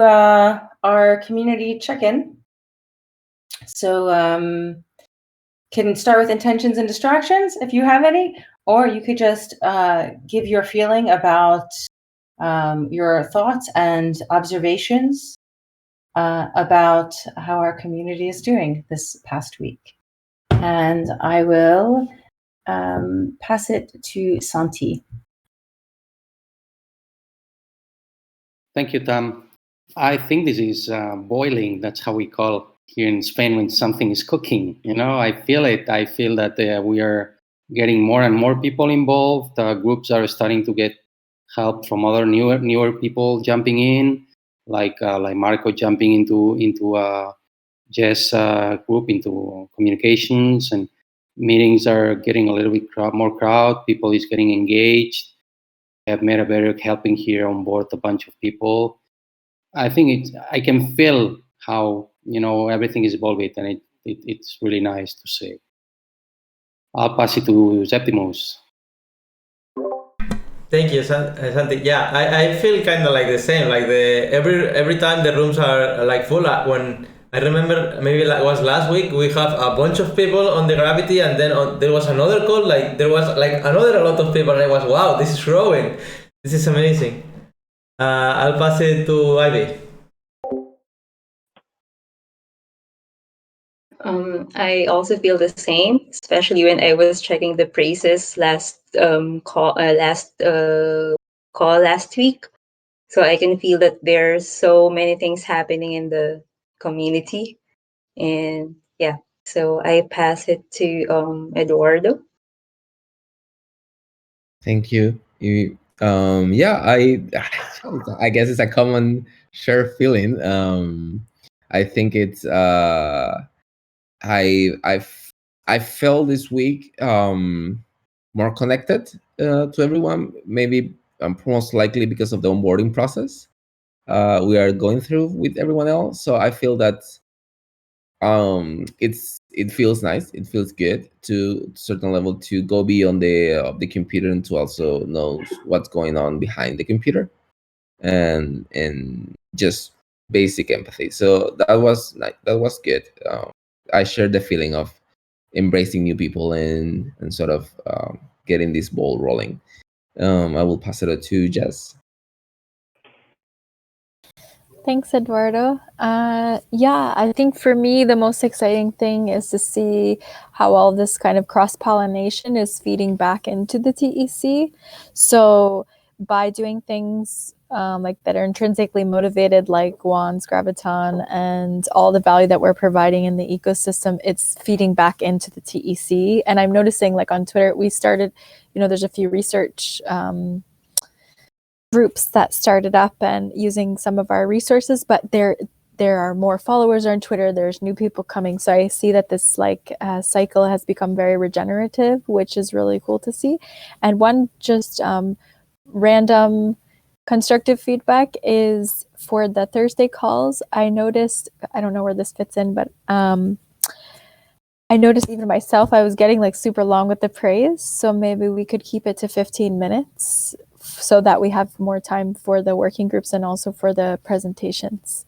our community check-in. So can start with intentions and distractions if you have any, or you could just give your feeling about your thoughts and observations about how our community is doing this past week. And I will pass it to Santi. Thank you, Tam. I think this is boiling. That's how we call here in Spain when something is cooking. I feel it. I feel that we are getting more and more people involved. Groups are starting to get help from other newer people jumping in, like Marco jumping into Jess group, into communications, and meetings are getting a little bit more crowd. People is getting engaged. I have met a very helping here on board a bunch of people. I think I can feel how everything is evolving, and it's really nice to see. I'll pass it to Septimus. Thank you, Santi. Yeah, I feel kind of like the same. Like every time the rooms are like full. When I remember, maybe like was last week, we have a bunch of people on the Gravity, and then there was another call. Like there was like a lot of people, and I was, wow, this is growing. This is amazing. I'll pass it to Ivy. I also feel the same, especially when I was checking the praises last call last week. So I can feel that there's so many things happening in the community, and yeah. So I pass it to Eduardo. Thank you. Yeah, I guess it's a common shared feeling. I think it's I felt this week more connected to everyone. Maybe most likely because of the onboarding process we are going through with everyone else. So I feel that it feels nice. It feels good to a certain level to go beyond the computer and to also know what's going on behind the computer, and just basic empathy. So that was good. I shared the feeling of embracing new people and sort of getting this ball rolling. I will pass it to Jess. Thanks, Eduardo. Yeah, I think for me, the most exciting thing is to see how all this kind of cross-pollination is feeding back into the TEC. So by doing things like that are intrinsically motivated, like Juan's Graviton and all the value that we're providing in the ecosystem, it's feeding back into the TEC. And I'm noticing, like on Twitter, we started, there's a few research groups that started up and using some of our resources, but there are more followers on Twitter. There's new people coming. So I see that this cycle has become very regenerative, which is really cool to see. And one just random constructive feedback is for the Thursday calls. I noticed, I don't know where this fits in, but I noticed even myself, I was getting like super long with the praise. So maybe we could keep it to 15 minutes so that we have more time for the working groups and also for the presentations.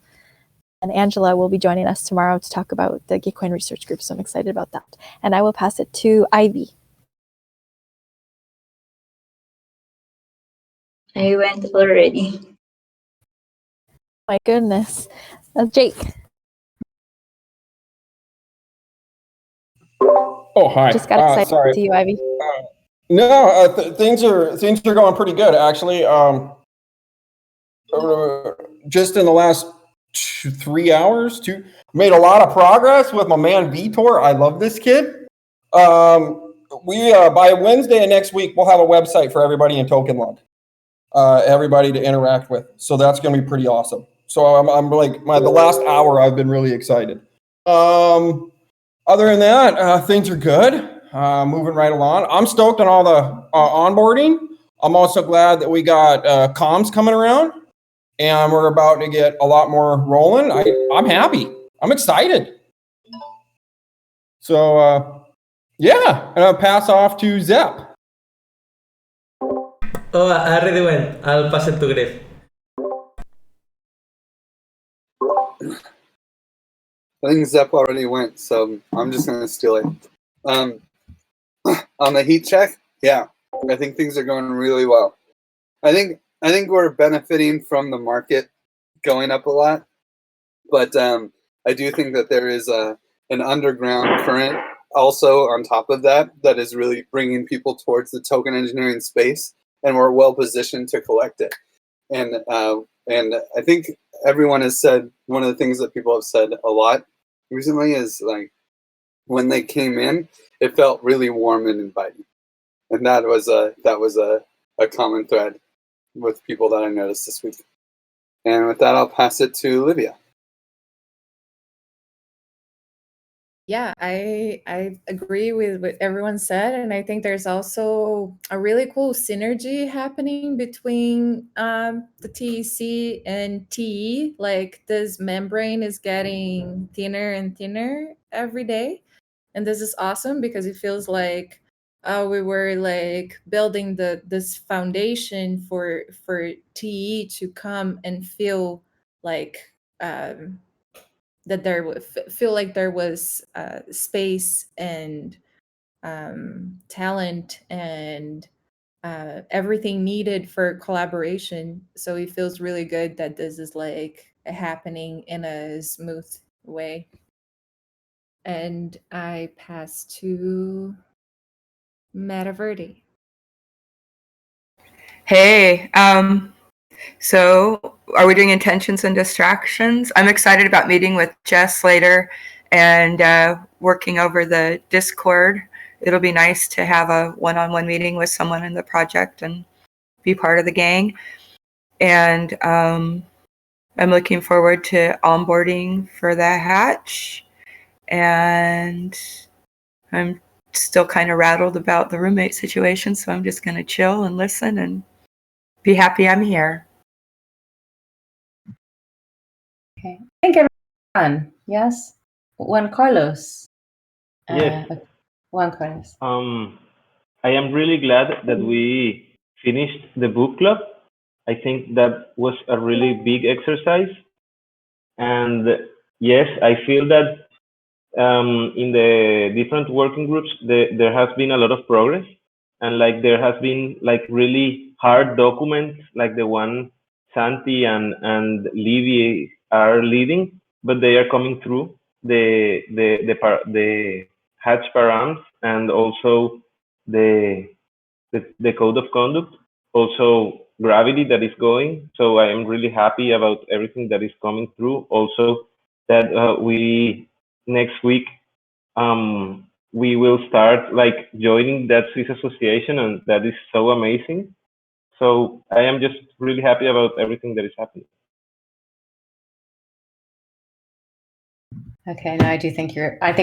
And Angela will be joining us tomorrow to talk about the Gitcoin research group. So I'm excited about that. And I will pass it to Ivy. I went already. My goodness. Jake. Oh, hi. Just got excited sorry. to you, Ivy. No, things are going pretty good, actually. Just in the last 3 hours, made a lot of progress with my man Vitor. I love this kid. We by Wednesday of next week, we'll have a website for everybody in Tokenland, everybody to interact with. So that's going to be pretty awesome. So I'm like the last hour, I've been really excited. Other than that, things are good. Moving right along. I'm stoked on all the onboarding. I'm also glad that we got comms coming around, and we're about to get a lot more rolling. I'm happy. I'm excited. So, yeah, and I'll pass off to Zep. Oh, I already went. I'll pass it to Griff. I think Zep already went, so I'm just gonna steal it. On the heat check, yeah, I think things are going really well. I think we're benefiting from the market going up a lot, but I do think that there is an underground current also on top of that is really bringing people towards the token engineering space, and we're well positioned to collect it. And I think everyone has said, one of the things that people have said a lot recently is, like, when they came in, it felt really warm and inviting, and that was a common thread with people that I noticed this week. And with that, I'll pass it to Livia. Yeah, I agree with what everyone said, and I think there's also a really cool synergy happening between the TEC and TE. Like, this membrane is getting thinner and thinner every day, and this is awesome because it feels like we were like building this foundation for TE to come and feel like that there feel like there was space and talent and everything needed for collaboration. So it feels really good that this is like happening in a smooth way. And I pass to Metaverde. Hey, so are we doing intentions and distractions? I'm excited about meeting with Jess later and working over the Discord. It'll be nice to have a one-on-one meeting with someone in the project and be part of the gang. And I'm looking forward to onboarding for the hatch. And I'm still kind of rattled about the roommate situation, so I'm just going to chill and listen and be happy I'm here. Okay. I think everyone, yes? Juan Carlos. Yes. Juan Carlos. I am really glad that we finished the book club. I think that was a really big exercise. And yes, I feel that in the different working groups, there has been a lot of progress. And like there has been like really hard documents, like the one Santi and Livy are leading, but they are coming through the hatch Paramms and also the code of conduct, also gravity that is going. So I am really happy about everything that is coming through. Also that we next week we will start like joining that Swiss association, and that is so amazing. So I am just really happy about everything that is happening. Okay, now I think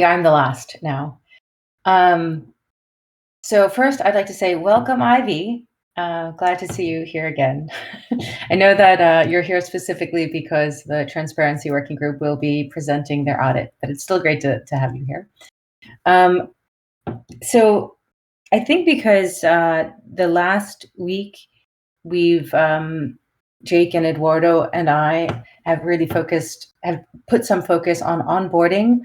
I'm the last now. So first, I'd like to say welcome, Ivy. Glad to see you here again. I know that you're here specifically because the Transparency Working Group will be presenting their audit, but it's still great to have you here. So I think because the last week we've Jake and Eduardo and I have really put some focus on onboarding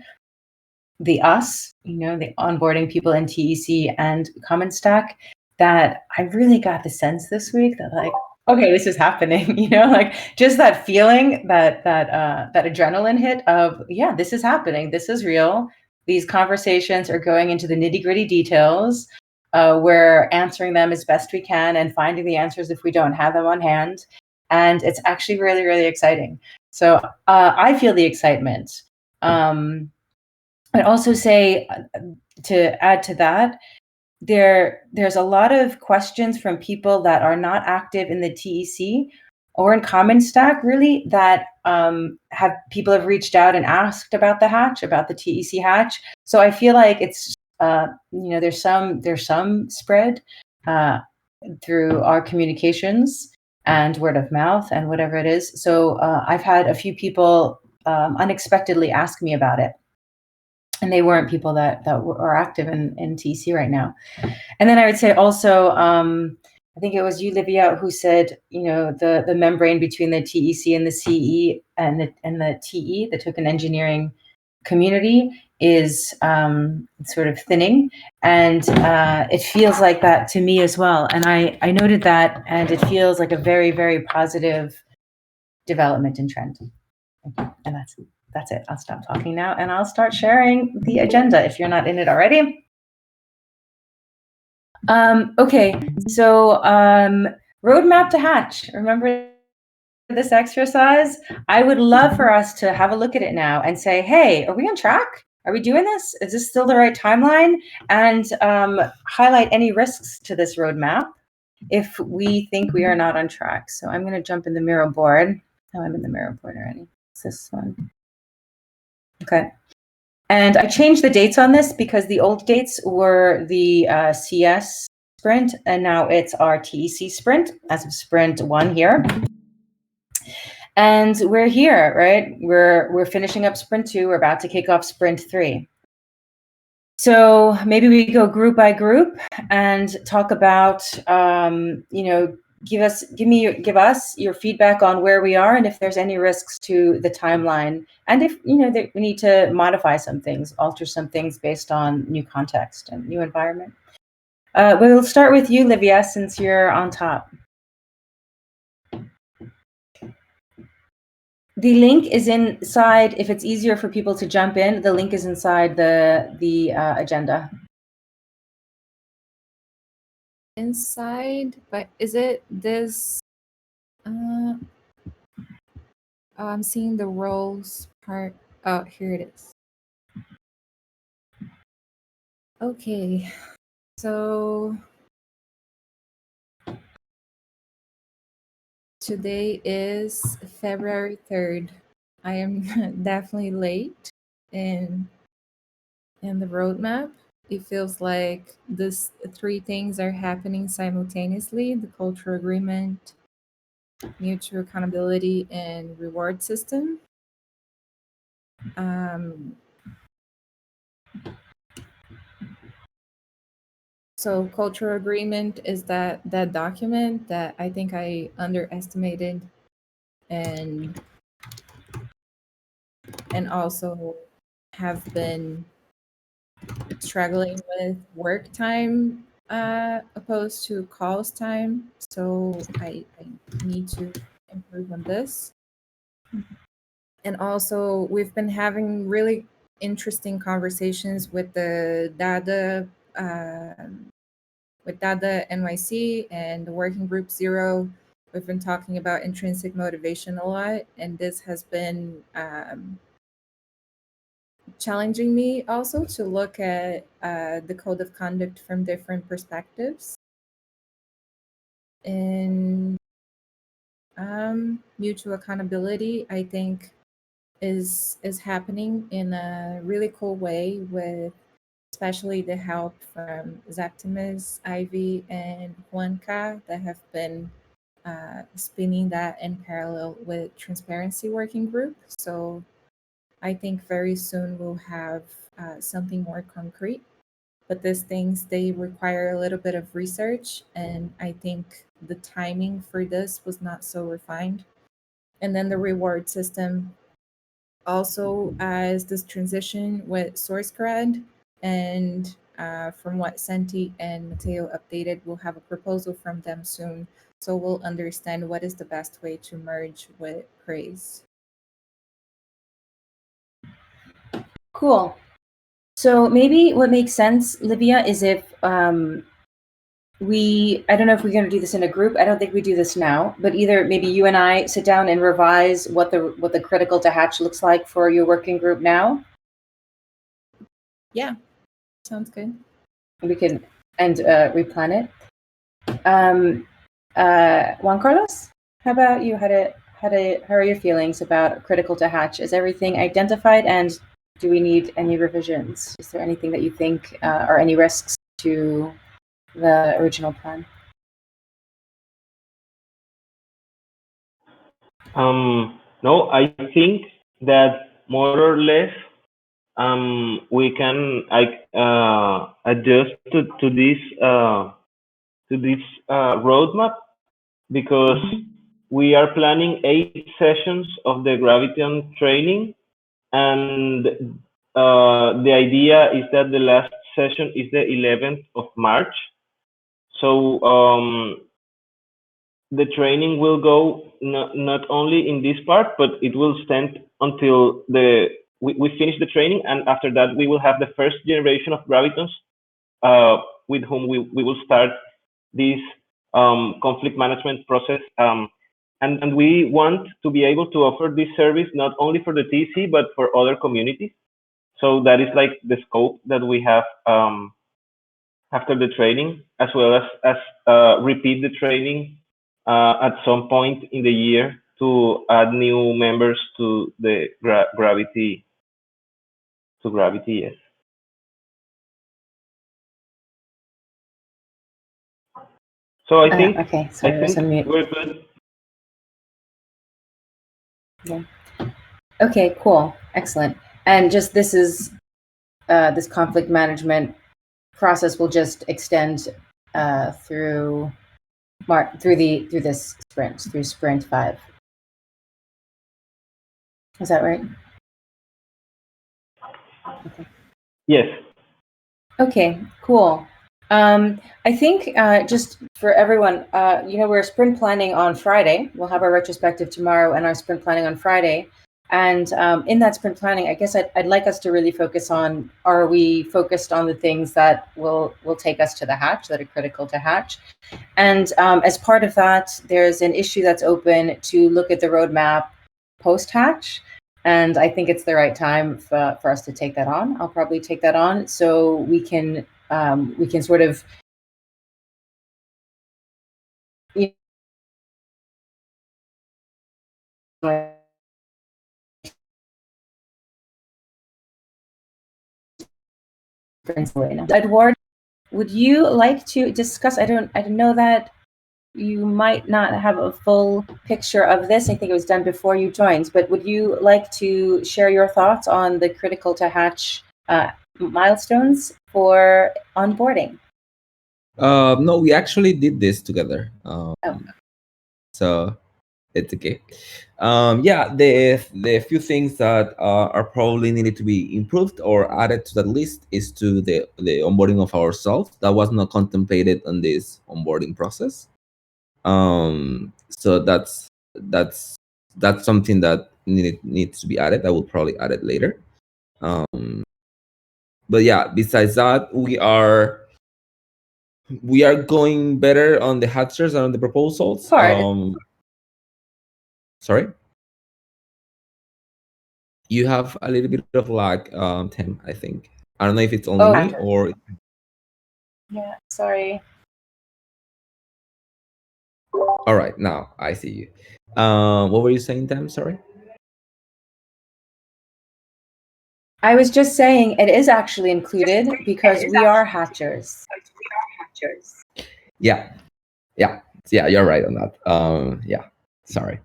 the onboarding people in TEC and Common Stack, that I really got the sense this week that, like, okay, this is happening, like just that feeling, that adrenaline hit of, yeah, this is happening. This is real. These conversations are going into the nitty-gritty details. We're answering them as best we can and finding the answers if we don't have them on hand. And it's actually really, really exciting. So I feel the excitement. I'd also say, to add to that, there's a lot of questions from people that are not active in the TEC or in Common Stack, really, that people have reached out and asked about the hatch, about the TEC hatch. So I feel like it's there's some spread through our communications and word of mouth and whatever it is. So I've had a few people unexpectedly ask me about it, and they weren't people that are active in TEC right now. And then I would say also, I think it was you, Livia, who said, the membrane between the TEC and the CE and the TE, the token engineering community, is sort of thinning, and it feels like that to me as well. And I noted that, and it feels like a very, very positive development and trend. And that's it. I'll stop talking now, and I'll start sharing the agenda if you're not in it already. Okay, so roadmap to hatch. Remember this exercise? I would love for us to have a look at it now and say, hey, are we on track? Are we doing this? Is this still the right timeline? And highlight any risks to this roadmap if we think we are not on track. So I'm going to jump in the Miro board. Oh, I'm in the Miro board already. It's this one. Okay. And I changed the dates on this because the old dates were the CS sprint, and now it's our TEC sprint as of sprint 1 here. And we're here, right? We're finishing up sprint 2. We're about to kick off sprint 3. So maybe we go group by group and talk about, give us your feedback on where we are and if there's any risks to the timeline, and if that we need to modify some things, alter some things based on new context and new environment. We'll start with you, Livia, since you're on top. The link is inside. If it's easier for people to jump in, the link is inside the agenda. Inside, but is it this? I'm seeing the roles part. Oh, here it is. Okay, so today is February 3rd. I am definitely late in the roadmap. It feels like this 3 things are happening simultaneously: the cultural agreement, mutual accountability, and reward system. So cultural agreement is that document that I think I underestimated, and also have been struggling with work time opposed to calls time. So I need to improve on this. And also we've been having really interesting conversations with the Dada NYC and the Working Group 0. We've been talking about intrinsic motivation a lot, and this has been challenging me also to look at the code of conduct from different perspectives. And mutual accountability, I think, is happening in a really cool way, with especially the help from Zaptimus, Ivy, and Juanca that have been spinning that in parallel with Transparency Working Group. So I think very soon we'll have something more concrete. But these things, they require a little bit of research, and I think the timing for this was not so refined. And then the reward system also as this transition with SourceGrad, and from what Santi and Mateo updated, we'll have a proposal from them soon. So we'll understand what is the best way to merge with Praise. Cool. So maybe what makes sense, Livia, is if I don't know if we're going to do this in a group. I don't think we do this now, but either maybe you and I sit down and revise what the critical to hatch looks like for your working group now. Yeah, sounds good. We can replan it. Juan Carlos, how about you? How are your feelings about critical to hatch? Is everything identified, and do we need any revisions? Is there anything that you think are any risks to the original plan? No, I think that more or less we can adjust to this to this roadmap, because we are planning 8 sessions of the Graviton training, and the idea is that the last session is the 11th of March. So the training will go not only in this part, but it will stand until we finish the training, and after that we will have the first generation of Gravitons with whom we will start this conflict management process. And we want to be able to offer this service not only for the TC, but for other communities. So that is like the scope that we have after the training, as well as repeat the training at some point in the year to add new members to the Gravity. To Gravity, yes. So I think okay, sorry, I was on mute. we're good. Yeah. Okay, cool, excellent. And just this is this conflict management process will just extend through this sprint, through sprint 5. Is that right? Okay. Yes. Okay, cool. I think just for everyone, we're sprint planning on Friday. We'll have our retrospective tomorrow and our sprint planning on Friday. And in that sprint planning, I guess I'd like us to really focus on, are we focused on the things that will take us to the hatch, that are critical to hatch? And as part of that, there's an issue that's open to look at the roadmap post-hatch. And I think it's the right time for us to take that on. I'll probably take that on so we can sort of Edward, would you like to discuss? I don't know that you might not have a full picture of this. I think it was done before you joined, but would you like to share your thoughts on the critical to hatch milestones for onboarding? No, we actually did this together. So it's okay. Yeah, the few things that are probably needed to be improved or added to that list is to the onboarding of ourselves. That was not contemplated on this onboarding process. So that's something that needs to be added. I will probably add it later. But yeah, besides that, we are going better on the hatchers and on the proposals. Sorry, you have a little bit of lag, Tim. I think I don't know if it's only me or. Yeah, sorry. All right, now I see you. What were you saying, Tim? Sorry. I was just saying it is actually included because we are hatchers. Yeah, you're right on that. Yeah, sorry.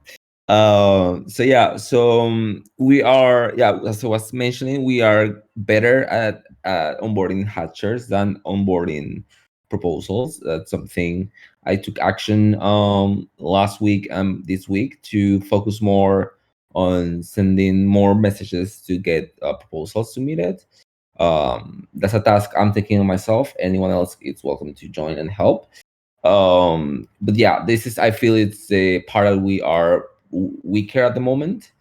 So we are, as I was mentioning, we are better at onboarding hatchers than onboarding proposals. That's something I took action last week and this week to focus more on sending more messages to get proposals submitted. That's a task I'm taking on myself. Anyone else is welcome to join and help. But yeah, I feel it's the part that we are weaker at the moment.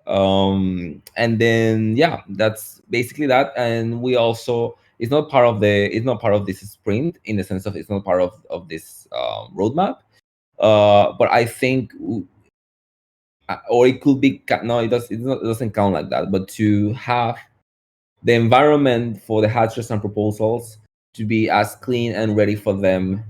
And then yeah, that's basically that. And we also, it's not part of this sprint, in the sense of it's not part of this roadmap. But I think, or it could be, no, it doesn't count like that. But to have the environment for the hatchers and proposals to be as clean and ready for them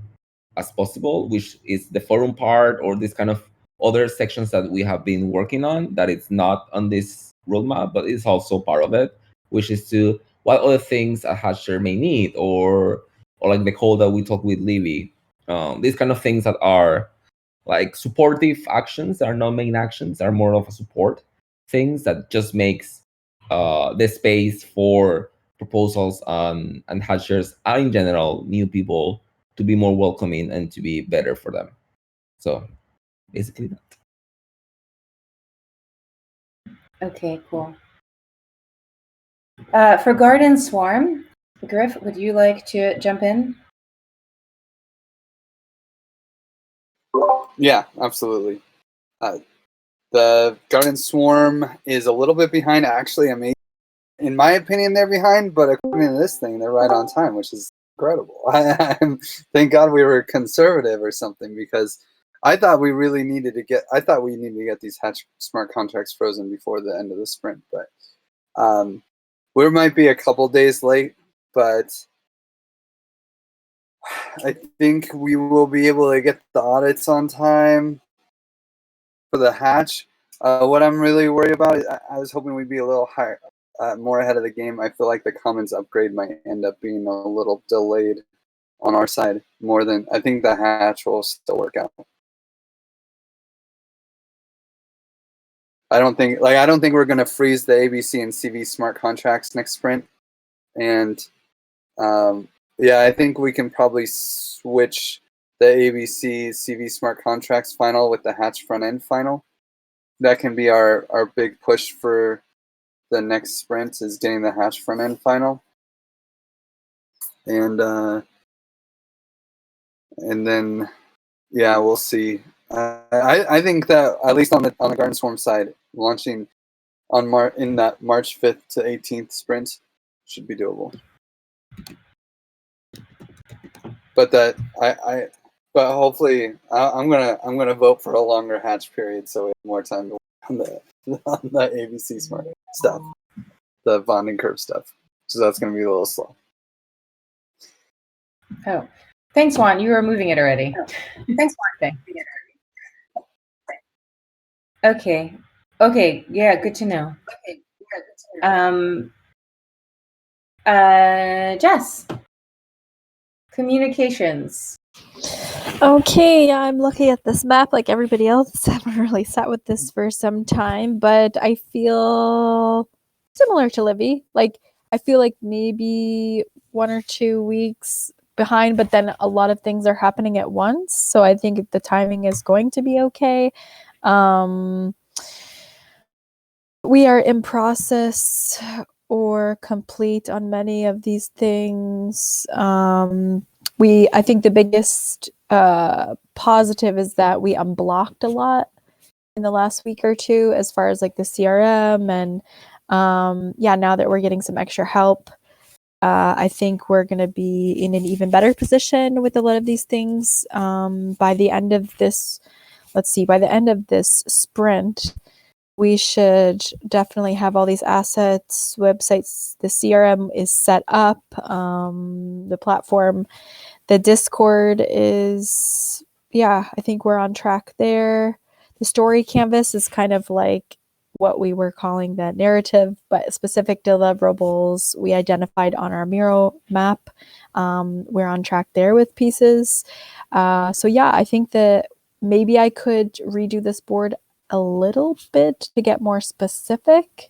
as possible, which is the forum part or this kind of other sections that we have been working on, that it's not on this roadmap, but it's also part of it, which is to what other things a hatcher may need, or like the call that we talked with Livy. These kind of things that are like supportive actions, are not main actions, are more of a support things that just makes the space for proposals and hatchers, in general, new people, be more welcoming and to be better for them. So basically that. Okay, cool. For Garden Swarm, Griff, would you like to jump in? Yeah, absolutely. The Garden Swarm is a little bit behind. Actually, I mean, in my opinion, they're behind, but according to this thing, they're right on time, which is incredible. Thank God we were conservative or something, because I thought we needed to get these hatch smart contracts frozen before the end of the sprint. But we might be a couple days late, but I think we will be able to get the audits on time for the hatch. What I'm really worried about is I was hoping we'd be a little higher, more ahead of the game. I feel like the commons upgrade might end up being a little delayed on our side more than I think the hatch will still work out. I don't think we're gonna freeze the ABC and CV smart contracts next sprint, and yeah, I think we can probably switch the ABC CV smart contracts final with the hatch front end final. That can be our big push for the next sprint, is getting the hatch front end final, and then yeah, we'll see. I think that at least on the Garden Swarm side, launching on in that March 5th to 18th sprint should be doable. But but hopefully I'm gonna vote for a longer hatch period so we have more time to work on the ABC smart stuff, the bonding curve stuff. So that's gonna be a little slow. Oh, thanks, Juan. You were moving it already. Thanks, Juan. Okay. Okay. Yeah. Good to know. Jess. Communications. Okay, yeah, I'm looking at this map like everybody else. I haven't really sat with this for some time, but I feel similar to Livy. Like, I feel like maybe 1 or 2 weeks behind, but then a lot of things are happening at once. So I think the timing is going to be okay. We are in process or complete on many of these things. I think the biggest positive is that we unblocked a lot in the last week or two, as far as like the CRM, and yeah, now that we're getting some extra help, I think we're going to be in an even better position with a lot of these things by the end of this. By the end of this sprint, we should definitely have all these assets, websites. The CRM is set up, the platform, the Discord is, yeah, I think we're on track there. The story canvas is kind of like what we were calling the narrative, but specific deliverables we identified on our Miro map. We're on track there with pieces. So yeah, I think that maybe I could redo this board a little bit to get more specific.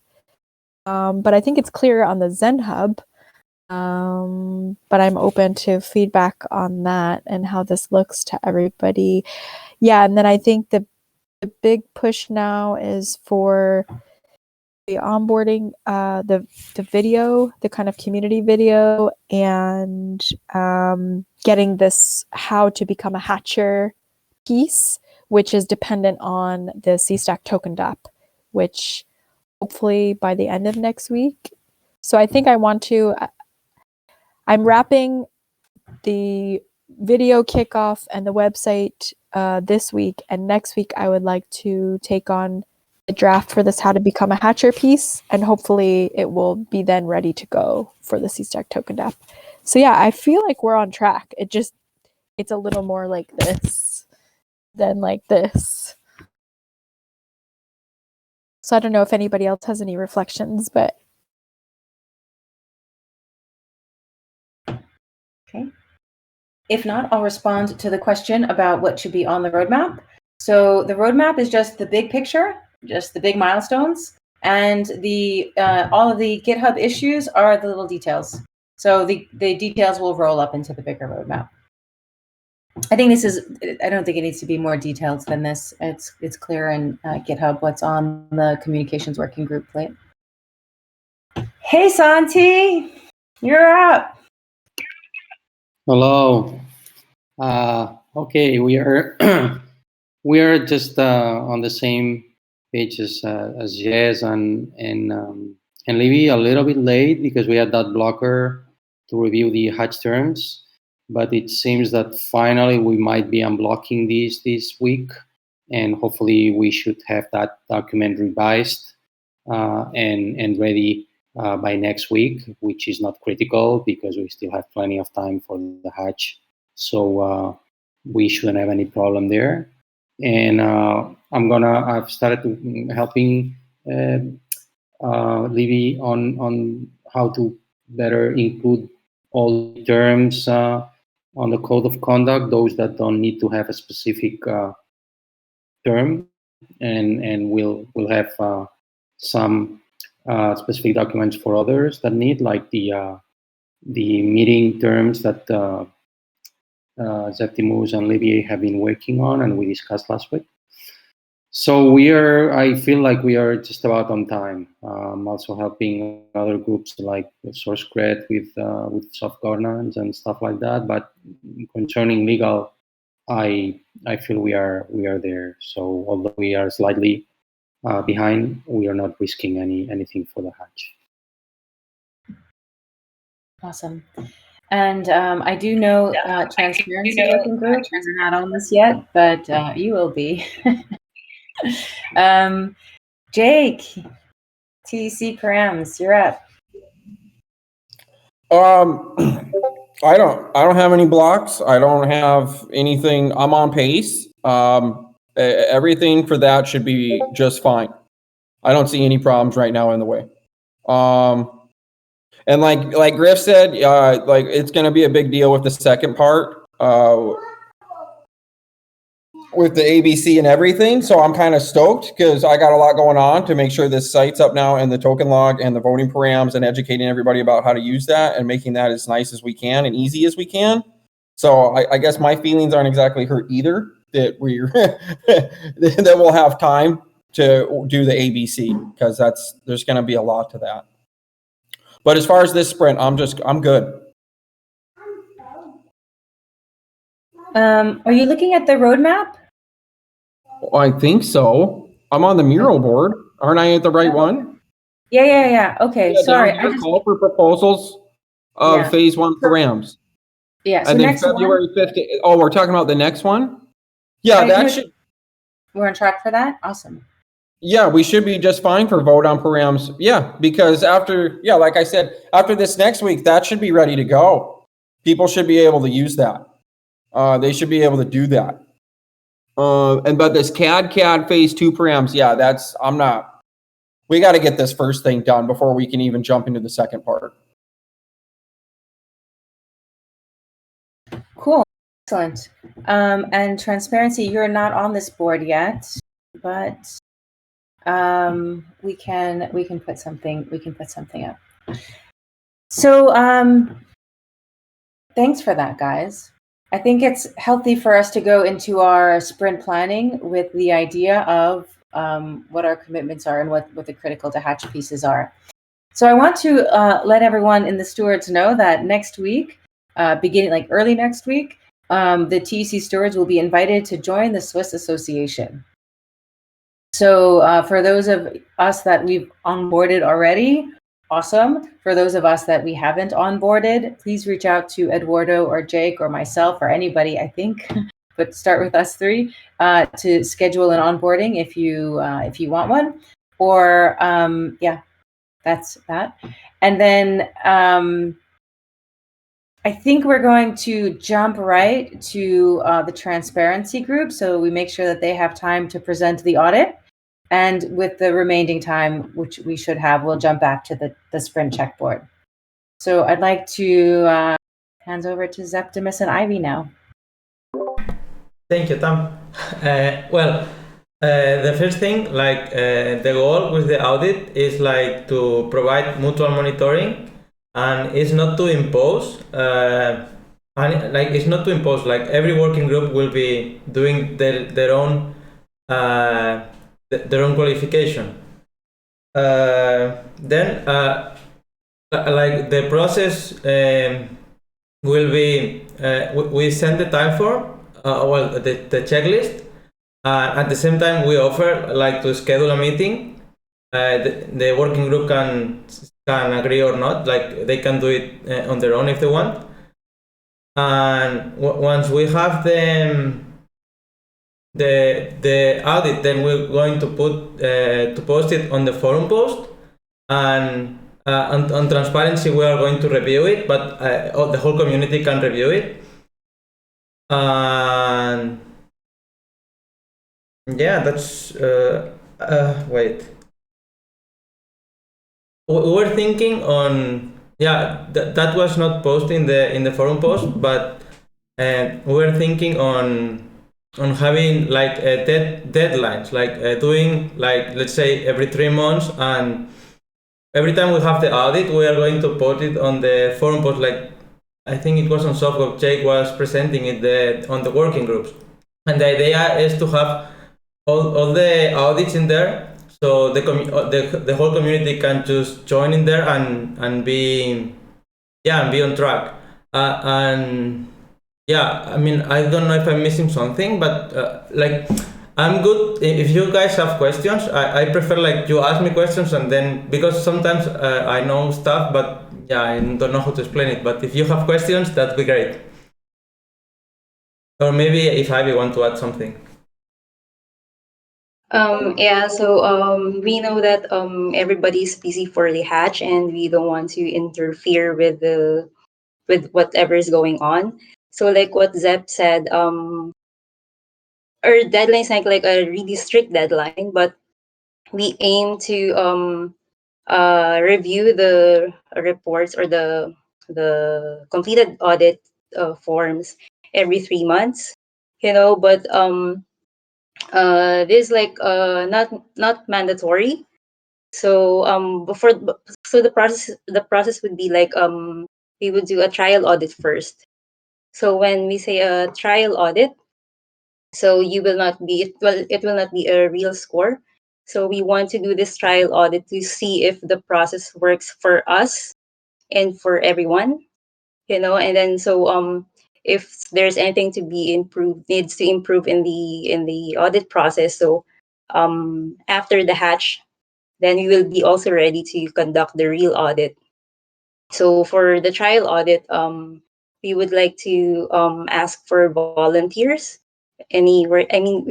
But I think it's clear on the Zenhub. But I'm open to feedback on that and how this looks to everybody. Yeah, and then I think the big push now is for the onboarding, the video, the kind of community video, and getting this how to become a hatcher piece, which is dependent on the CStack token DApp, which hopefully by the end of next week. So I think I'm wrapping the video kickoff and the website this week, and next week I would like to take on the draft for this how to become a hatcher piece, and hopefully it will be then ready to go for the CStack token DApp. So yeah, I feel like we're on track. It's a little more like this than like this. So I don't know if anybody else has any reflections, but okay. If not, I'll respond to the question about what should be on the roadmap. So the roadmap is just the big picture, just the big milestones, and the all of the GitHub issues are the little details. So the details will roll up into the bigger roadmap. I think this is, I don't think it needs to be more detailed than this. It's clear in GitHub what's on the communications working group plate. Hey, Santi, you're up. Hello. Okay, we are we are just on the same page as Jez and Libby, a little bit late because we had that blocker to review the hatch terms, but it seems that finally we might be unblocking these this week, and hopefully we should have that document revised and ready by next week, which is not critical because we still have plenty of time for the hatch. So we shouldn't have any problem there. And I've started to helping Libby on how to better include all the terms on the code of conduct, those that don't need to have a specific term, and we'll have some specific documents for others that need, like the meeting terms that Zeptimus and Libby have been working on and we discussed last week. So I feel like we are just about on time. I'm also helping other groups like SourceCred with soft governance and stuff like that. But concerning legal, I feel we are there. So although we are slightly behind, we are not risking anything for the hatch. Awesome. And I do know Transparency Working Group is not on this yet, but you will be. Jake, TEC Paramms, you're up. I don't have any blocks. I don't have anything. I'm on pace. Everything for that should be just fine. I don't see any problems right now in the way. And like Griff said, like it's going to be a big deal with the second part, with the ABC and everything. So I'm kind of stoked because I got a lot going on to make sure this site's up now and the token log and the voting params and educating everybody about how to use that and making that as nice as we can and easy as we can. So I guess my feelings aren't exactly hurt either that that we'll have time to do the ABC, because there's going to be a lot to that. But as far as this sprint, I'm good. Are you looking at the roadmap? I think so. I'm on the Miro board. Aren't I at the right one? Yeah. Okay, yeah, sorry. I just call for proposals of phase 1 params. Yeah. So and then next February 15th. Oh, we're talking about the next one? Yeah, we're on track for that? Awesome. Yeah, we should be just fine for vote on params. Yeah, because like I said, after this next week, that should be ready to go. People should be able to use that. They should be able to do that. But this CAD phase 2 params, we got to get this first thing done before we can even jump into the second part. Cool. Excellent. And Transparency, you're not on this board yet, but we can put something up. So thanks for that, guys. I think it's healthy for us to go into our sprint planning with the idea of what our commitments are and what the critical to hatch pieces are. So I want to let everyone in the stewards know that next week, beginning like early next week, the TEC stewards will be invited to join the Swiss Association. So for those of us that we've onboarded already, awesome. For those of us that we haven't onboarded, please reach out to Eduardo or Jake or myself or anybody, I think, but start with us three to schedule an onboarding if you want one. Or that's that. And then I think we're going to jump right to the transparency group, so we make sure that they have time to present the audit. And with the remaining time, which we should have, we'll jump back to the sprint check board. So I'd like to hand over to Zeptimus and Ivy now. Thank you, Tam. The first thing, the goal with the audit is to provide mutual monitoring, and it's not to impose and like it's not to impose. Like every working group will be doing their own qualification. Then like the process will be we send the time form, the checklist. At the same time, we offer like to schedule a meeting. The working group can agree or not. Like they can do it on their own if they want. And once we have the audit, then we're going to post it on the forum post, and on transparency we are going to review it, but the whole community can review it. And yeah, that's wait. We were thinking on that was not posted in the forum post, but we were thinking on having like deadlines, like doing like let's say every 3 months, and every time we have the audit, we are going to put it on the forum post. Like I think it was on Software. Jake was presenting it on the working groups, and the idea is to have all the audits in there, so the whole community can just join in there and be on track. And yeah, I mean, I don't know if I'm missing something, but like I'm good if you guys have questions. I prefer like you ask me questions, and then because sometimes I know stuff, but yeah, I don't know how to explain it. But if you have questions, that'd be great. Or maybe if Ivy want to add something. So we know that everybody's busy for the hatch, and we don't want to interfere with whatever is going on. So like what Zep said, our deadline is not like a really strict deadline, but we aim to review the reports or the completed audit forms every 3 months. But this is like not mandatory. So the process would be like we would do a trial audit first. So when we say a trial audit, so it will not be a real score. So we want to do this trial audit to see if the process works for us and for everyone, and then so if there's anything to be improved, needs to improve in the audit process. So after the hatch, then we will be also ready to conduct the real audit. So for the trial audit, we would like to ask for volunteers anywhere. I mean,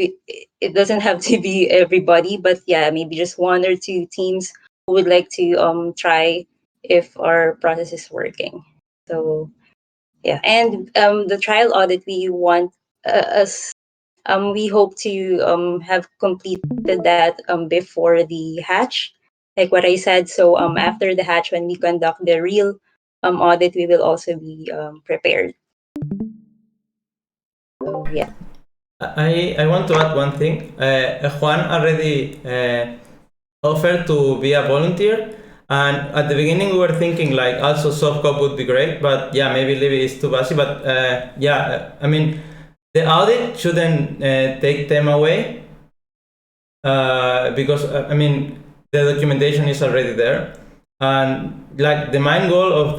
it doesn't have to be everybody, but yeah, maybe just 1 or 2 teams who would like to try if our process is working. So yeah, and the trial audit we want us. We hope to have completed that before the hatch, like what I said. So after the hatch, when we conduct the real audit, we will also be prepared. So yeah. I want to add one thing. Juan already offered to be a volunteer, and at the beginning we were thinking like also soft cop would be great, but yeah, maybe Libby is too busy. But I mean, the audit shouldn't take them away because I mean the documentation is already there, and like the main goal of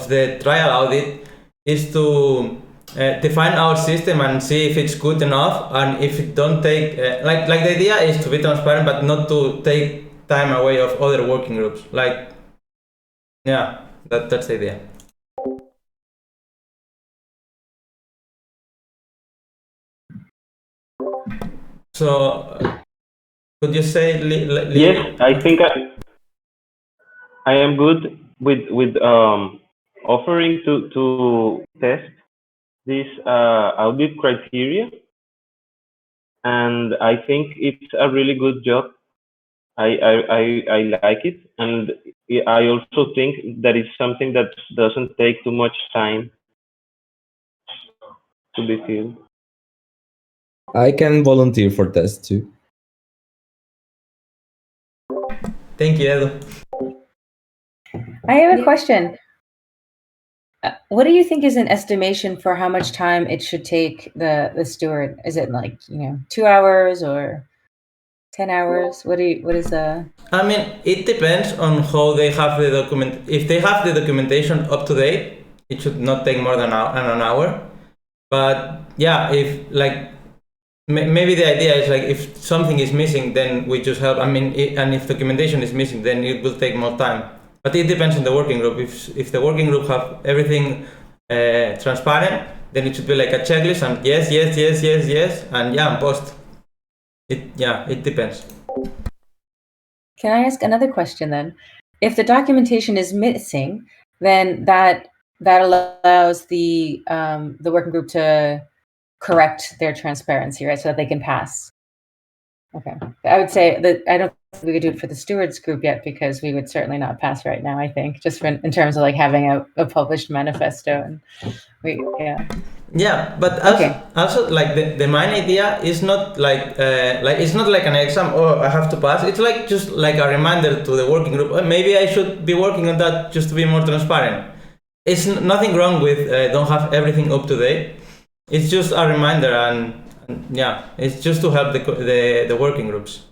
the trial audit is to define our system and see if it's good enough, and if it don't take like the idea is to be transparent but not to take time away of other working groups. Like yeah, that's the idea. So could you say Yes, I think I am good with offering to test this audit criteria, and I think it's a really good job. I like it, and I also think that it's something that doesn't take too much time to be filled. I can volunteer for tests too. Thank you, Edu. I have a question. what do you think is an estimation for how much time it should take the steward? Is it like 2 hours or 10 hours? What is the? I mean, it depends on how they have the document. If they have the documentation up to date, it should not take more than an hour. But yeah, if like maybe the idea is like if something is missing, then we just help. I mean, and if documentation is missing, then it will take more time. But it depends on the working group. If the working group have everything transparent, then it should be like a checklist and yes, and yeah, and post. It depends. Can I ask another question then? If the documentation is missing, then that allows the working group to correct their transparency, right? So that they can pass. Okay. I would say that I don't think we could do it for the stewards group yet because we would certainly not pass right now, I think, just in terms of like having a published manifesto. And Yeah, but also like the main idea is not like it's not like an exam or I have to pass. It's like just like a reminder to the working group. Maybe I should be working on that just to be more transparent. It's nothing wrong with don't have everything up to date. It's just a reminder and yeah, it's just to help the working groups.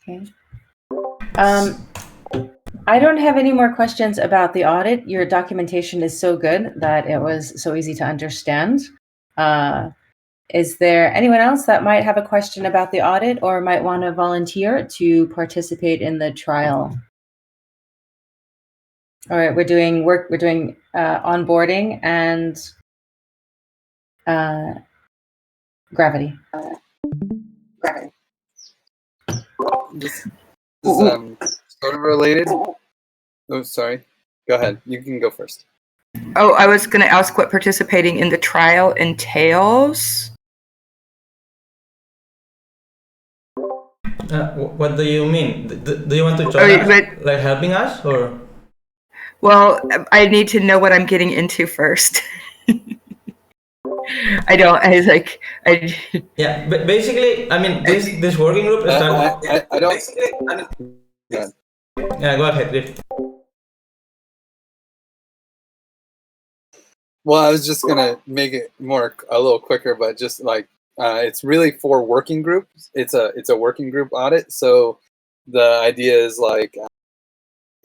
Okay. I don't have any more questions about the audit. Your documentation is so good that it was so easy to understand. Is there anyone else that might have a question about the audit or might want to volunteer to participate in the trial? All right, we're doing onboarding and gravity. This is sort of related. Oh, sorry. Go ahead. You can go first. Oh, I was going to ask what participating in the trial entails. What do you mean? Do you want to join us, like helping us, or? Well, I need to know what I'm getting into first. I don't. Yeah, but basically, I mean, this working group. I don't. Yeah, go ahead, Griff. Well, I was just gonna make it a little quicker, but just like it's really for working groups. It's a working group audit. So the idea is like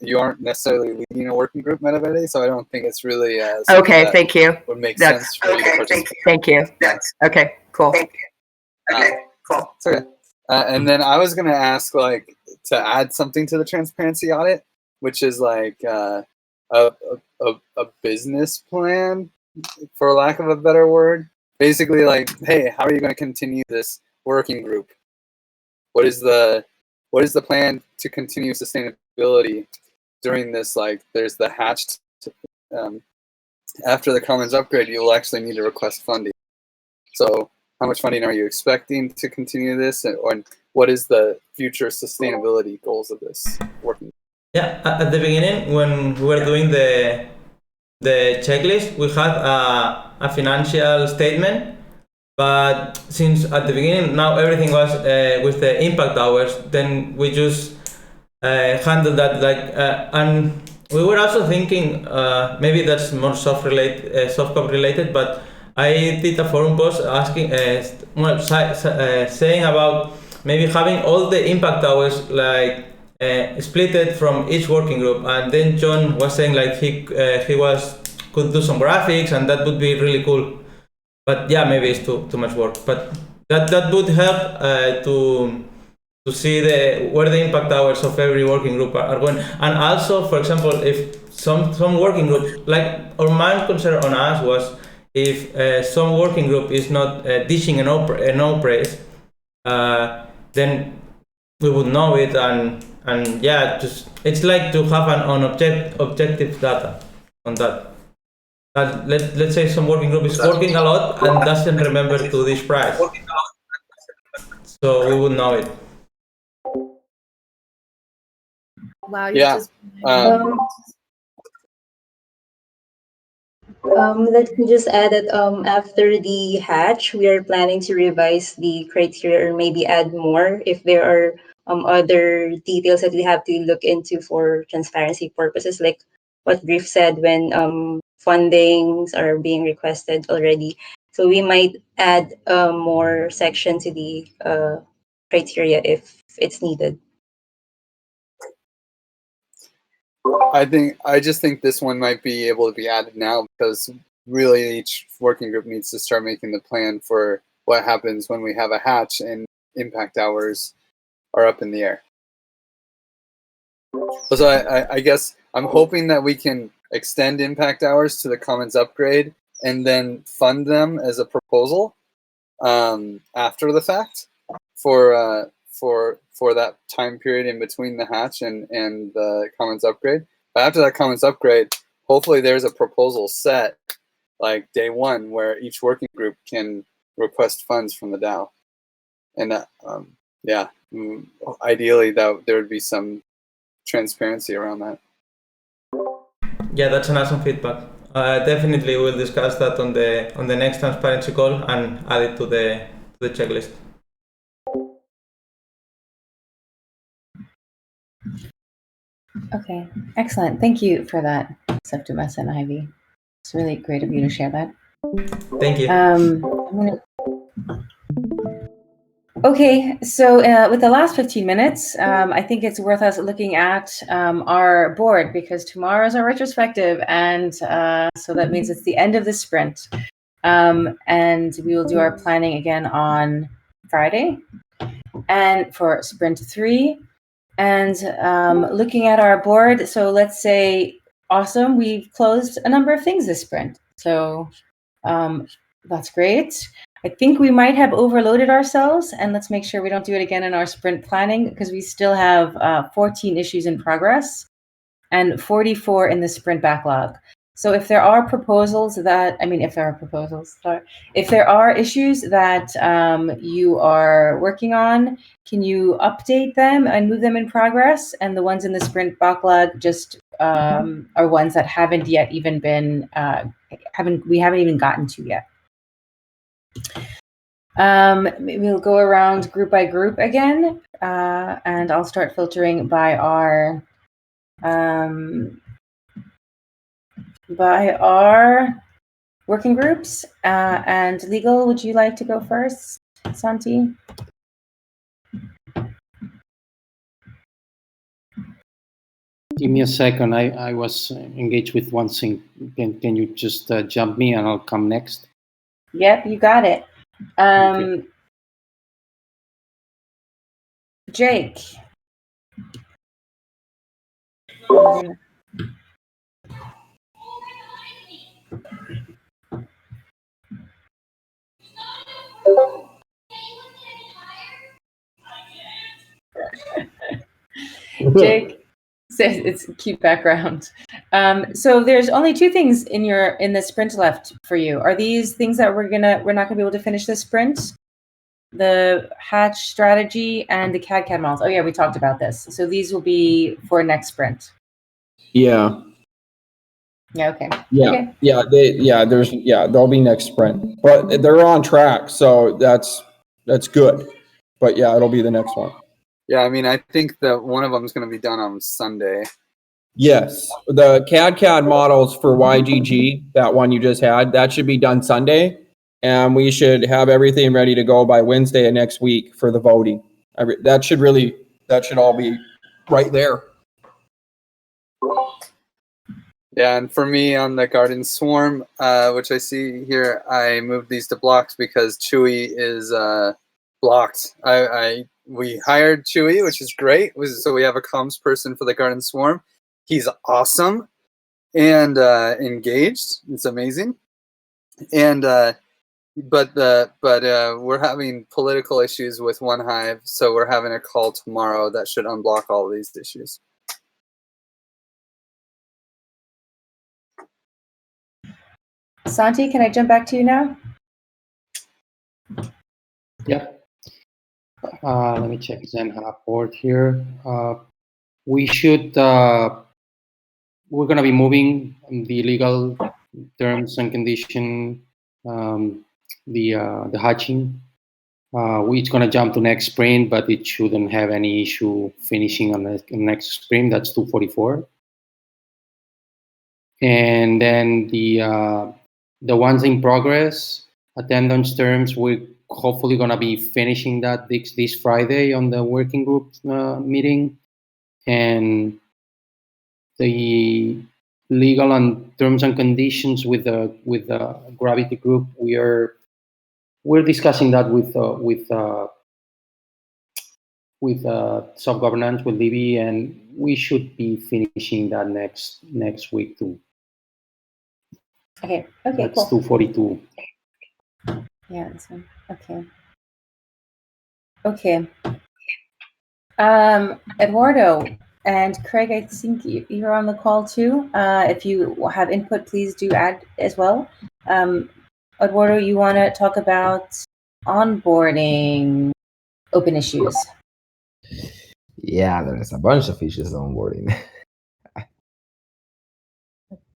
you aren't necessarily leading a working group Metaverde, so I don't think it's really okay. Thank you. Would make sense for you to participate. Thank you. Okay. Cool. Sorry. And then I was gonna ask like to add something to the transparency audit, which is like a business plan, for lack of a better word. Basically, like, hey, how are you going to continue this working group? What is the plan to continue sustainability during this? Like, there's the hatched. After the Commons upgrade, you will actually need to request funding. So, how much funding are you expecting to continue this, and what is the future sustainability goals of this working group? Yeah, at the beginning, when we were doing the checklist, we had a financial statement, but since at the beginning now everything was with the impact hours, then we just handled that and we were also thinking maybe that's more soft code related, but I did a forum post asking saying about maybe having all the impact hours like split it from each working group, and then John was saying like he could do some graphics and that would be really cool. But yeah, maybe it's too much work. But that would help to see where the impact hours of every working group are going. And also, for example, if some working groups, like our main concern on us was if some working group is not dishing a no praise, then we would know it, and yeah, just it's like to have an objective data on that. Let's say some working group is working a lot and doesn't remember to dish price, so we would know it. Wow. Yeah. Let me just add that after the hatch, we are planning to revise the criteria or maybe add more if there are other details that we have to look into for transparency purposes, like what Griff said when fundings are being requested already. So we might add more section to the criteria if it's needed. I just think this one might be able to be added now because really each working group needs to start making the plan for what happens when we have a hatch and impact hours are up in the air. So I guess I'm hoping that we can extend impact hours to the Commons upgrade and then fund them as a proposal after the fact for that time period in between the hatch and the Commons upgrade. But after that Commons upgrade, hopefully there's a proposal set like day one where each working group can request funds from the DAO. And that, ideally that there would be some transparency around that. Yeah, that's an awesome feedback. Definitely we'll discuss that on the next transparency call and add it to the checklist. Okay, excellent. Thank you for that, Septimus and Ivy. It's really great of you to share that. Thank you. Okay, so with the last 15 minutes, I think it's worth us looking at our board because tomorrow is our retrospective, and so that means it's the end of the sprint. And we will do our planning again on Friday, and for sprint 3. And looking at our board, so let's say, awesome, we've closed a number of things this sprint. So that's great. I think we might have overloaded ourselves, and let's make sure we don't do it again in our sprint planning because we still have 14 issues in progress and 44 in the sprint backlog. So if there are proposals that, if there are issues that you are working on, can you update them and move them in progress? And the ones in the sprint backlog just are ones that haven't yet even been, we haven't even gotten to yet. We'll go around group by group again, and I'll start filtering by our working groups. And legal, would you like to go first, Santi? Give me a second. I was engaged with one thing. Can you just jump me and I'll come next? Yep, you got it. Okay. Jake. Jake says it's cute background. So there's only 2 things in the sprint left for you. Are these things that we're not gonna be able to finish this sprint? The hatch strategy and the CAD models. Oh yeah, we talked about this. So these will be for next sprint. Yeah. Yeah. Okay. Yeah. Okay. Yeah. They'll be next sprint, but they're on track, so that's good. But yeah, it'll be the next one. Yeah, I mean, I think that one of them is going to be done on Sunday. Yes, the CAD models for YGG, that one you just had, that should be done Sunday, and we should have everything ready to go by Wednesday of next week for the voting. That should all be right there. Yeah, and for me on the Garden Swarm, which I see here, I moved these to blocks because Chewy is blocked. We hired Chewy, which is great. So we have a comms person for the Garden Swarm. He's awesome and engaged. It's amazing. And but we're having political issues with One Hive, so we're having a call tomorrow that should unblock all of these issues. Santi, can I jump back to you now? Yeah. Let me check Zenhub board here. We should. We're going to be moving the legal terms and condition, the hatching. It's going to jump to next sprint, but it shouldn't have any issue finishing on the next sprint. That's 244. And then the ones in progress, attendance terms, we're hopefully going to be finishing that this Friday on the working group meeting. And the legal and terms and conditions with the Gravity group, we're discussing that with self-governance, with Libby, and we should be finishing that next week too. Okay, That's cool. 242. Yeah, this one. Okay. Eduardo and Craig, I think you're on the call too. If you have input, please do add as well. Eduardo, you want to talk about onboarding open issues? Yeah, there's a bunch of issues onboarding.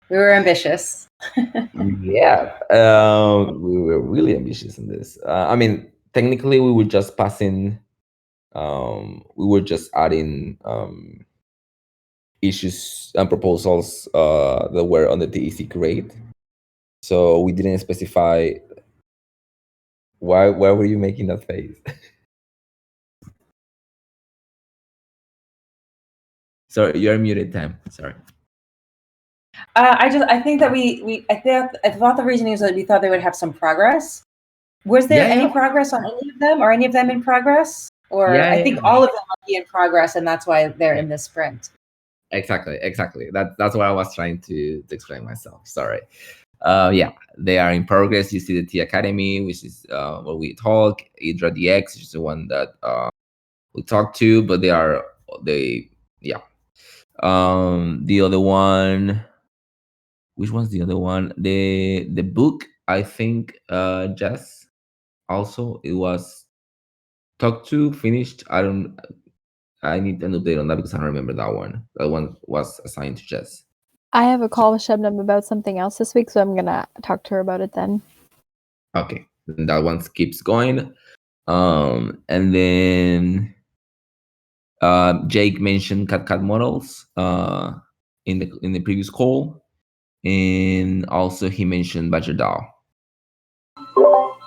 We were ambitious. Yeah, we were really ambitious in this. I mean, technically, we were just passing. We were just adding issues and proposals that were on the TEC grade. So we didn't specify. Why were you making that face? Sorry, you're muted, Tam. Sorry. I think that I thought the reasoning was that we thought they would have some progress. Was there any progress on any of them? Are any of them in progress? Or I think all of them might be in progress, and that's why they're in this sprint. Exactly. That's what I was trying to explain myself. Sorry. Yeah, they are in progress. You see the T Academy, which is where we talk. Hydra DX, which is the one that we talk to, but the other one. Which one's the other one? The book, I think, Jess. Also, it was talked to, finished. I need an update on that because I don't remember that one. That one was assigned to Jess. I have a call with Shebnam about something else this week, so I'm gonna talk to her about it then. Okay, and that one keeps going. And then Jake mentioned CAD models in the previous call, and also he mentioned Badger DAO.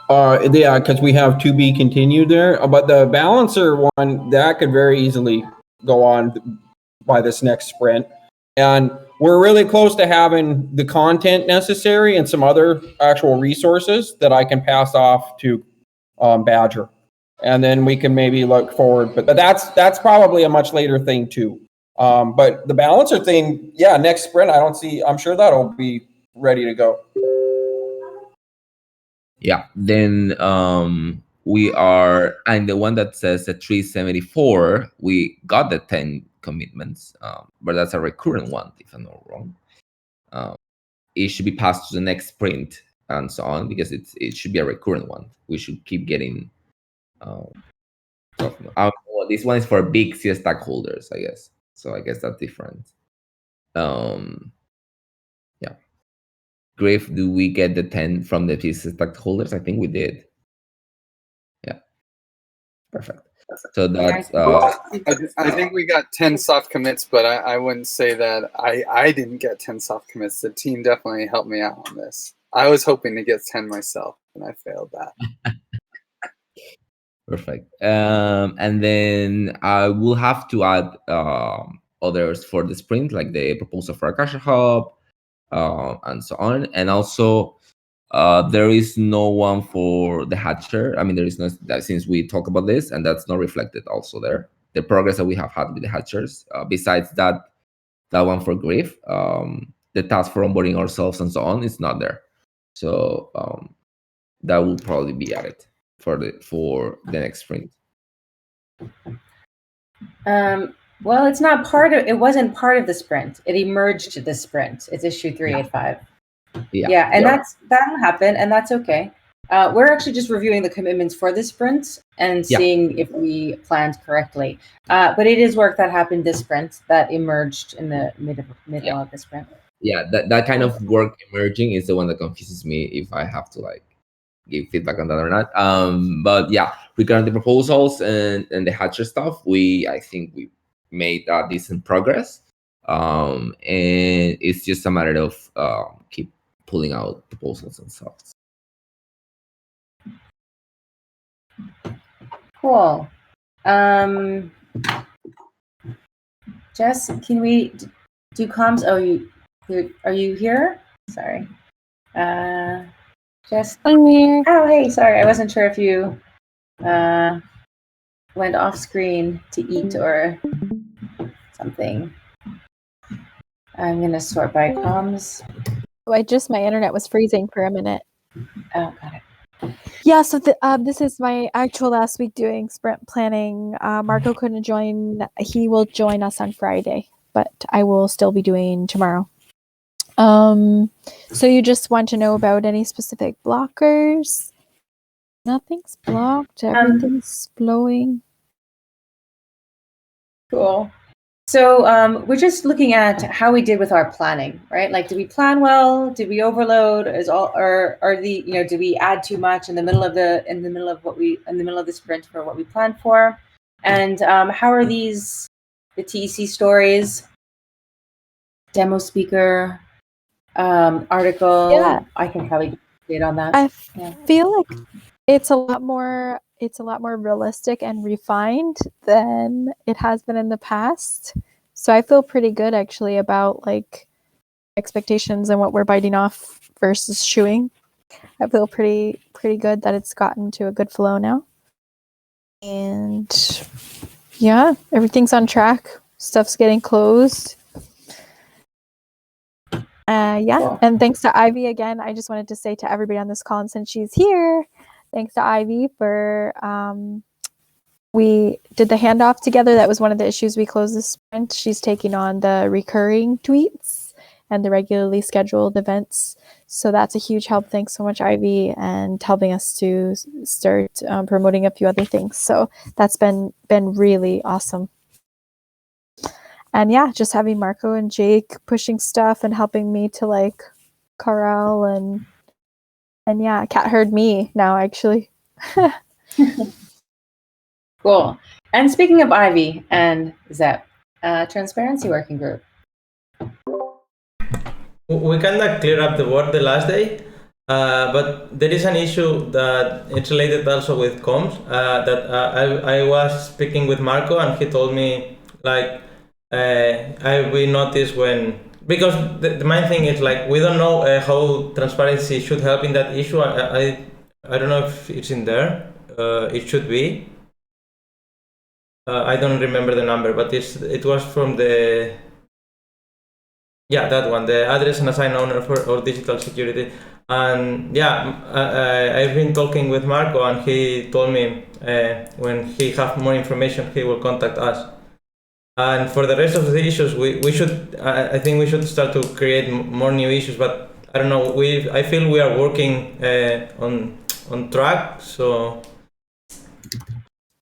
Yeah, because we have to be continued there. But the balancer one, that could very easily go on by this next sprint. And we're really close to having the content necessary and some other actual resources that I can pass off to Badger. And then we can maybe look forward. But that's probably a much later thing too. But the balancer thing, yeah, next sprint, I'm sure that'll be ready to go. Yeah, then we are, and the one that says at 374, we got the 10 commitments, but that's a recurrent one, if I'm not wrong. It should be passed to the next sprint and so on, because it should be a recurrent one. We should keep getting. This one is for big CS stakeholders, I guess. So I guess that's different. Yeah. Griff, do we get the 10 from the CS stakeholders? I think we did. Yeah. Perfect. So that's. I think we got 10 soft commits, but I wouldn't say that I didn't get 10 soft commits. The team definitely helped me out on this. I was hoping to get 10 myself, and I failed that. Perfect. And then I will have to add others for the sprint, like the proposal for a cash hub, and so on. And also, there is no one for the hatcher. I mean, there is no, since we talk about this, and that's not reflected also there. The progress that we have had with the hatchers, besides that one for Griff, the task for onboarding ourselves and so on, is not there. So that will probably be added for the next sprint. Well, it's not part of. It wasn't part of the sprint. It emerged to the sprint. It's issue 385. Yeah, and that'll happen, and that's okay. We're actually just reviewing the commitments for the sprint and seeing if we planned correctly. But it is work that happened this sprint that emerged in the middle of the sprint. yeah, that kind of work emerging is the one that confuses me if I have to like give feedback on that or not. But yeah, regarding the proposals and the Hatcher stuff, I think we made decent progress. And it's just a matter of keep pulling out proposals and stuff. Cool. Jess, can we do comms? Oh, are you here? Sorry. Jess. I'm here. Oh, hey, sorry. I wasn't sure if you went off screen to eat or something. I'm gonna sort by comms. Oh, my internet was freezing for a minute. Oh, got it. Yeah, so this is my actual last week doing sprint planning. Marco couldn't join. He will join us on Friday, but I will still be doing tomorrow. So you just want to know about any specific blockers? Nothing's blocked. Everything's flowing. Cool. So we're just looking at how we did with our planning, right? Like, did we plan well? Did we overload? Did we add too much in the middle of the sprint for what we planned for? And how are these the TEC stories, demo speaker, article? Yeah. I can probably get on that. I feel like it's a lot more realistic and refined than it has been in the past. So I feel pretty good actually about like expectations and what we're biting off versus chewing. I feel pretty good that it's gotten to a good flow now. And yeah, everything's on track. Stuff's getting closed. Cool. And thanks to Ivy again. I just wanted to say to everybody on this call, and since she's here, thanks to Ivy for we did the handoff together. That was one of the issues we closed this sprint. She's taking on the recurring tweets and the regularly scheduled events. So that's a huge help. Thanks so much, Ivy, and helping us to start promoting a few other things. So that's been really awesome. And yeah, just having Marco and Jake pushing stuff and helping me to like corral and yeah, Cat heard me now actually. Cool. And speaking of Ivy and Zep, Transparency Working Group. We kind of cleared up the board the last day, but there is an issue that it's related also with comms. I was speaking with Marco and he told me like we noticed because the main thing is like we don't know how transparency should help in that issue. I don't know if it's in there. It should be. I don't remember the number, but it was from that one, the address and assign owner or digital security. And I've been talking with Marco and he told me when he have more information, he will contact us. And for the rest of the issues, I think we should start to create more new issues, but I don't know, I feel we are working on track, so...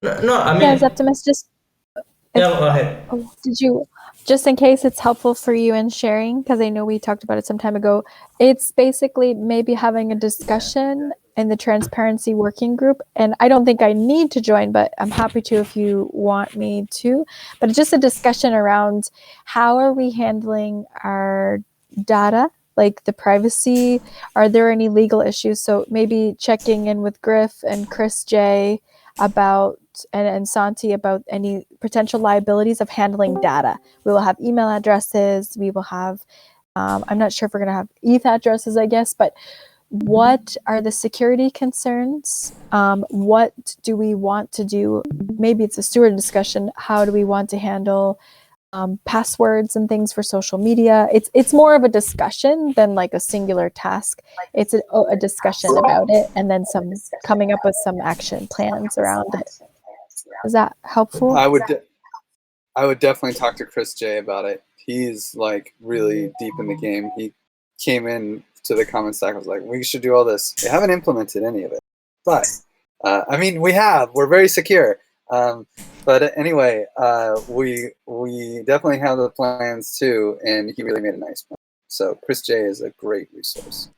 No, I mean... Yeah, Optimus, just... Yeah, go ahead. Oh, did you... Just in case it's helpful for you in sharing, because I know we talked about it some time ago, it's basically maybe having a discussion in the Transparency Working Group. And I don't think I need to join, but I'm happy to if you want me to. But it's just a discussion around how are we handling our data, like the privacy? Are there any legal issues? So maybe checking in with Griff and Chris J about and Santi about any potential liabilities of handling data. We will have email addresses. We will have, I'm not sure if we're going to have ETH addresses, I guess, but what are the security concerns? What do we want to do? Maybe it's a steward discussion. How do we want to handle passwords and things for social media? It's more of a discussion than like a singular task. It's a discussion about it and then coming up with some action plans around it. Is that helpful? I would definitely talk to Chris J about it. He's like really deep in the game. He came in to the comment stack and was like, we should do all this. We haven't implemented any of it, but I mean, we have. We're very secure. But anyway, we definitely have the plans too, and he really made a nice plan. So Chris J is a great resource.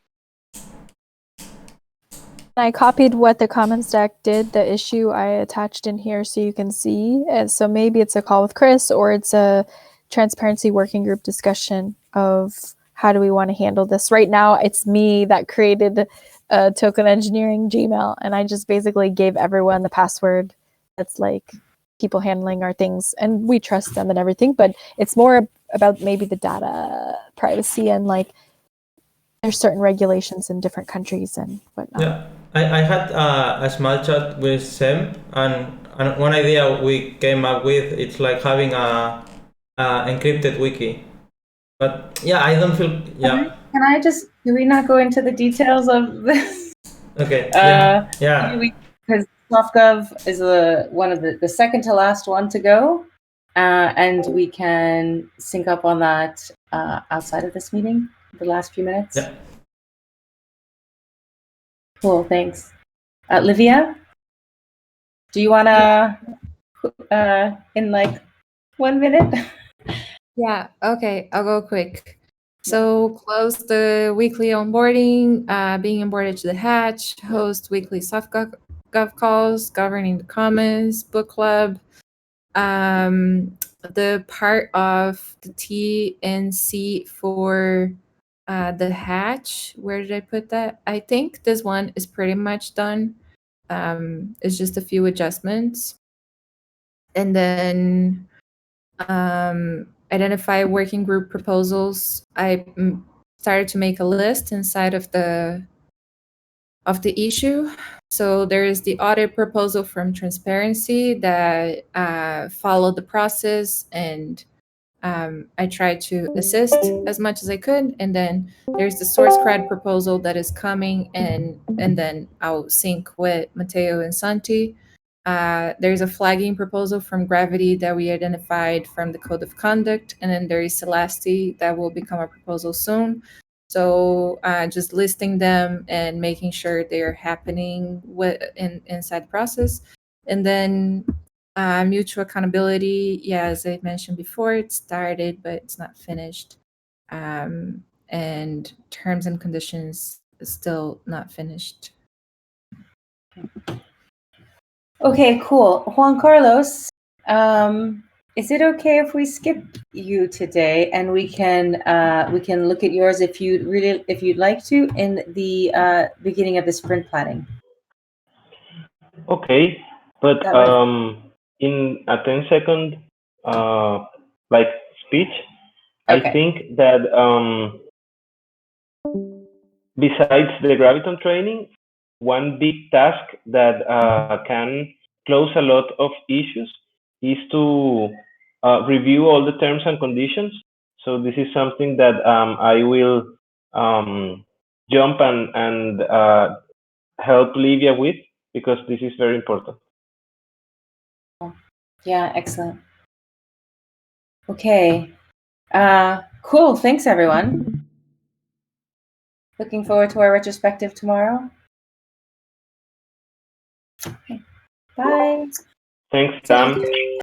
I copied what the comments deck did, the issue I attached in here so you can see. And so maybe it's a call with Chris or it's a transparency working group discussion of how do we want to handle this. Right now, it's me that created token engineering Gmail, and I just basically gave everyone the password that's like people handling our things, and we trust them and everything, but it's more about maybe the data privacy and like there's certain regulations in different countries and whatnot. Yeah, I had a small chat with Sam, and one idea we came up with, it's like having a encrypted wiki. But yeah, I don't feel, yeah. Can we not go into the details of this? Okay, yeah. Because SoftGov is one of the second to last one to go, and we can sync up on that outside of this meeting, the last few minutes. Yeah. Cool, thanks. Livia, do you want to, in like 1 minute? Yeah, okay, I'll go quick. So close the weekly onboarding, being onboarded to the hatch, host weekly SoftGov calls, governing the commons, book club, the part of the T and C for the hatch. Where did I put that? I think this one is pretty much done. It's just a few adjustments. And then identify working group proposals. I started to make a list inside of the issue. So there is the audit proposal from transparency that followed the process, and I tried to assist as much as I could. And then there's the source cred proposal that is coming, and then I'll sync with Mateo and Santi. There's a flagging proposal from Gravity that we identified from the Code of Conduct, and then there is Celeste that will become a proposal soon. So just listing them and making sure they're happening inside the process. And then mutual accountability, yeah, as I mentioned before, it started, but it's not finished. And terms and conditions is still not finished. Okay, cool. Juan Carlos, is it okay if we skip you today and we can look at yours if you'd like to in the beginning of the sprint planning? Okay, but in a 10-second like speech, okay. I think that besides the Graviton training, one big task that can close a lot of issues is to review all the terms and conditions. So this is something that I will jump and help Livia with, because this is very important. Yeah, excellent. Okay. Cool. Thanks, everyone. Looking forward to our retrospective tomorrow. Okay. Bye. Thanks, Tam.